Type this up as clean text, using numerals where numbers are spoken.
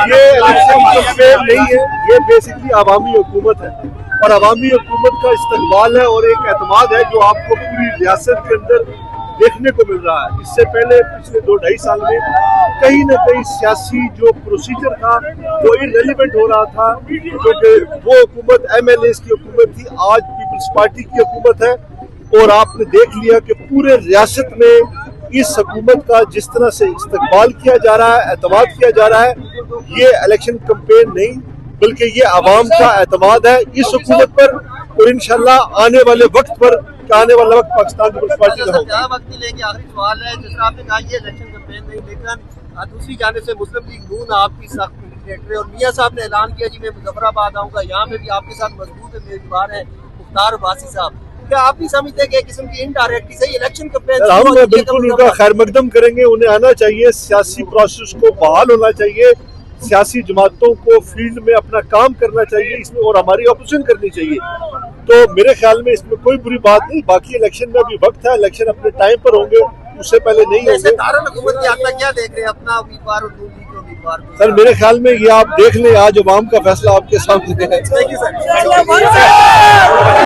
ये election campaign नहीं है, ये बेसिकली अवामी हुकूमत है और अवामी हुकूमत का इस्तकबाल है और एक एतमाद है जो आपको पूरी रियासत के अंदर देखने को मिल रहा है। इससे पहले पिछले 2-2.5 साल में कहीं न कहीं सियासी जो प्रोसीजर था वो इररिलेवेंट हो रहा था, क्योंकि वो हुकूमत MLAs की हुकूमत थी, आज पीपल्स पार्टी की हुकूमत है और आपने देख लिया कि पूरे रियासत में इस हुकूमत का जिस तरह से इस्तकबाल किया जा रहा है, एतमाद किया जा रहा है, ये इलेक्शन कैंपेन नहीं बल्कि ये आवाम का एतमाद है इस हुकूमत पर और इंशाल्लाह आने वाले वक्त पर आने वाला वक्त पाकिस्तान पीपल्स पार्टी का होगा। आखिरी सवाल है, जिस तरह आपने कहा ये इलेक्शन कैंपेन नहीं, लेकिन दूसरी जाने से मुस्लिम लीग नून आपकी सख्त सेक्रेटरी और मियां साहब ने ऐलान किया जी मैं मुजफ्फराबाद आऊंगा, यहाँ पे भी आपके साथ मजबूत उम्मीदवार है मुख्तार अब्बासी साहब। क्या आप भी समझते हैं कि एक किस्म की इनडायरेक्टली से इलेक्शन कैंपेन हम बिल्कुल उनका खैर मकदम करेंगे, उन्हें आना चाहिए, सियासी प्रोसेस को बहाल होना चाहिए, सियासी जमातों को फील्ड में अपना काम करना चाहिए इसमें और हमारी ऑपोजिशन करनी चाहिए। तो मेरे ख्याल में इसमें कोई बुरी बात नहीं। बाकी इलेक्शन में अभी वक्त है, इलेक्शन अपने टाइम पर होंगे, उससे पहले नहीं होंगे। हुकूमत की आपका क्या देख रहे हैं अपना उम्मीदवार और उम्मीदवार? सर मेरे ख्याल में ये आप देख लें, आज अवाम का फैसला आपके सामने है।